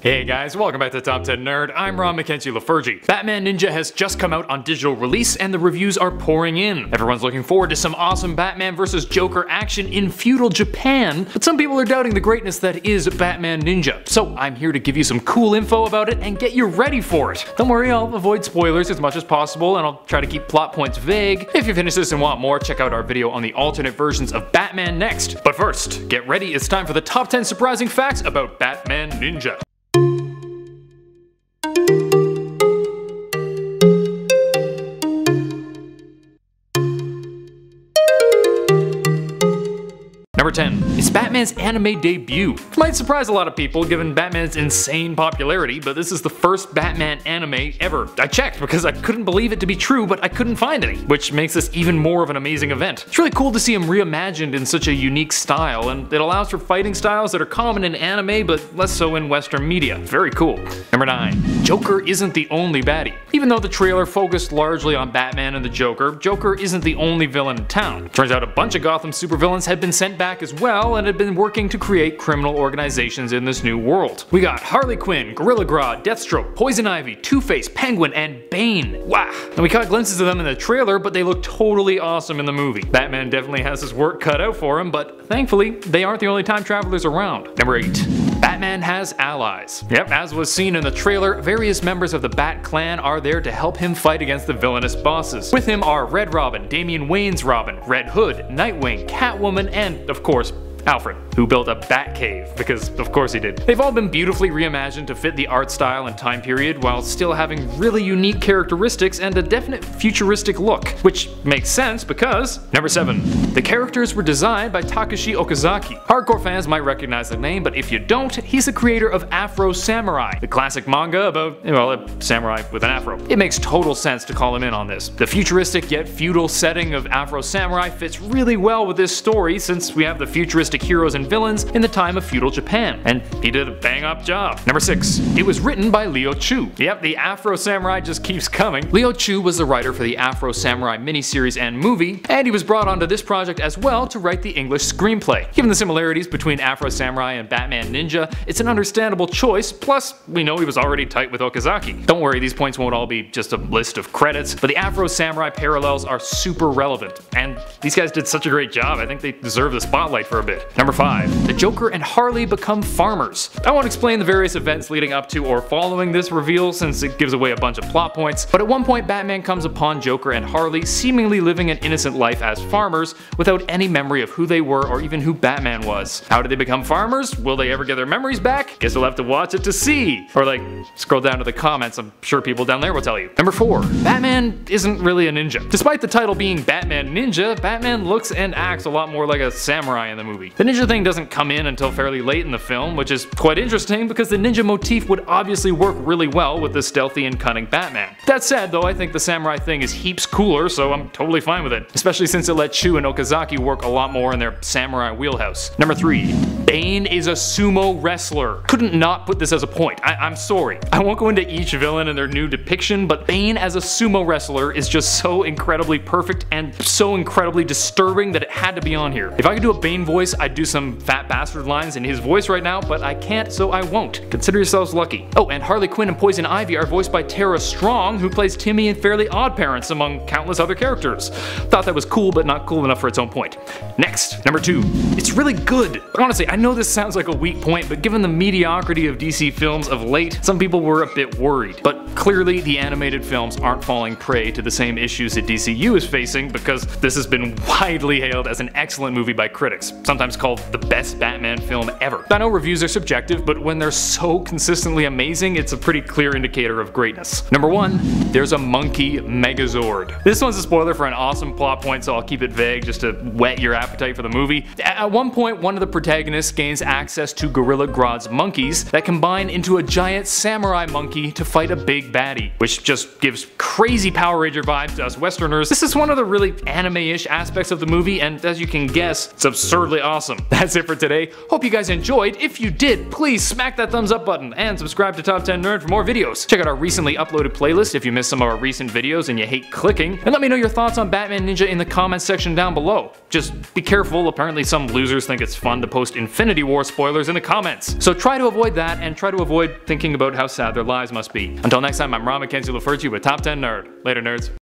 Hey guys, welcome back to Top 10 Nerd. I'm Ron McKenzie-Lefurgey. Batman Ninja has just come out on digital release and the reviews are pouring in. Everyone's looking forward to some awesome Batman vs. Joker action in feudal Japan, but some people are doubting the greatness that is Batman Ninja. So I'm here to give you some cool info about it and get you ready for it. Don't worry, I'll avoid spoilers as much as possible and I'll try to keep plot points vague. If you finish this and want more, check out our video on the alternate versions of Batman next. But first, get ready, it's time for the top 10 surprising facts about Batman Ninja. Number 10. It's Batman's anime debut. Might surprise a lot of people given Batman's insane popularity, but this is the first Batman anime ever. I checked because I couldn't believe it to be true, but I couldn't find any, which makes this even more of an amazing event. It's really cool to see him reimagined in such a unique style, and it allows for fighting styles that are common in anime but less so in Western media. Very cool. Number 9. Joker isn't the only baddie. Even though the trailer focused largely on Batman and the Joker, Joker isn't the only villain in town. Turns out a bunch of Gotham supervillains had been sent back as well and had been working to create criminal organizations in this new world. We got Harley Quinn, Gorilla Grodd, Deathstroke, Poison Ivy, Two-Face, Penguin, and Bane. Wow. And we caught glimpses of them in the trailer, but they look totally awesome in the movie. Batman definitely has his work cut out for him, but thankfully, they aren't the only time travelers around. Number 8. Batman has allies. Yep, as was seen in the trailer, various members of the Bat Clan are there to help him fight against the villainous bosses. With him are Red Robin, Damian Wayne's Robin, Red Hood, Nightwing, Catwoman, and, of course, Alfred, who built a bat cave, because of course he did. They've all been beautifully reimagined to fit the art style and time period while still having really unique characteristics and a definite futuristic look, which makes sense because... Number 7. The characters were designed by Takashi Okazaki. Hardcore fans might recognize the name, but if you don't, he's the creator of Afro Samurai, the classic manga about, well, a samurai with an afro. It makes total sense to call him in on this. The futuristic yet feudal setting of Afro Samurai fits really well with this story since we have the futuristic heroes and villains in the time of feudal Japan, and he did a bang-up job. Number 6. It was written by Leo Chu. Yep, the Afro Samurai just keeps coming. Leo Chu was the writer for the Afro Samurai miniseries and movie, and he was brought onto this project as well to write the English screenplay. Given the similarities between Afro Samurai and Batman Ninja, it's an understandable choice, plus we know he was already tight with Okazaki. Don't worry, these points won't all be just a list of credits, but the Afro Samurai parallels are super relevant, and these guys did such a great job, I think they deserve the spotlight for a bit. Number 5. The Joker and Harley become farmers. I won't explain the various events leading up to or following this reveal since it gives away a bunch of plot points, but at one point Batman comes upon Joker and Harley seemingly living an innocent life as farmers without any memory of who they were or even who Batman was. How did they become farmers? Will they ever get their memories back? Guess we'll have to watch it to see. Or like, scroll down to the comments, I'm sure people down there will tell you. Number 4. Batman isn't really a ninja. Despite the title being Batman Ninja, Batman looks and acts a lot more like a samurai in the movie. The ninja thing doesn't come in until fairly late in the film, which is quite interesting because the ninja motif would obviously work really well with the stealthy and cunning Batman. That said though, I think the samurai thing is heaps cooler, so I'm totally fine with it, especially since it let Chu and Okazaki work a lot more in their samurai wheelhouse. Number 3. Bane is a sumo wrestler. Couldn't not put this as a point. I'm sorry. I won't go into each villain and their new depiction, but Bane as a sumo wrestler is just so incredibly perfect and so incredibly disturbing that it had to be on here. If I could do a Bane voice, I'd do some fat bastard lines in his voice right now, but I can't, so I won't. Consider yourselves lucky. Oh, and Harley Quinn and Poison Ivy are voiced by Tara Strong, who plays Timmy in Fairly Odd Parents, among countless other characters. Thought that was cool, but not cool enough for its own point. Next, number 2. It's really good. Honestly, I know this sounds like a weak point, but given the mediocrity of DC films of late, some people were a bit worried. But clearly, the animated films aren't falling prey to the same issues that DCU is facing because this has been widely hailed as an excellent movie by critics, sometimes called the best Batman film ever. I know reviews are subjective, but when they're so consistently amazing, it's a pretty clear indicator of greatness. Number 1. There's a monkey Megazord. This one's a spoiler for an awesome plot point, so I'll keep it vague just to whet your appetite for the movie. At one point, one of the protagonists gains access to Gorilla Grodd's monkeys that combine into a giant samurai monkey to fight a big baddie, which just gives crazy Power Ranger vibes to us Westerners. This is one of the really anime-ish aspects of the movie, and as you can guess, it's absurdly awesome. That That's it for today. Hope you guys enjoyed. If you did, please smack that thumbs up button and subscribe to Top 10 Nerd for more videos. Check out our recently uploaded playlist if you missed some of our recent videos and you hate clicking. And let me know your thoughts on Batman Ninja in the comments section down below. Just be careful, apparently some losers think it's fun to post Infinity War spoilers in the comments. So try to avoid that and try to avoid thinking about how sad their lives must be. Until next time, I'm Ron McKenzie-Lefurgey with Top 10 Nerd. Later, nerds.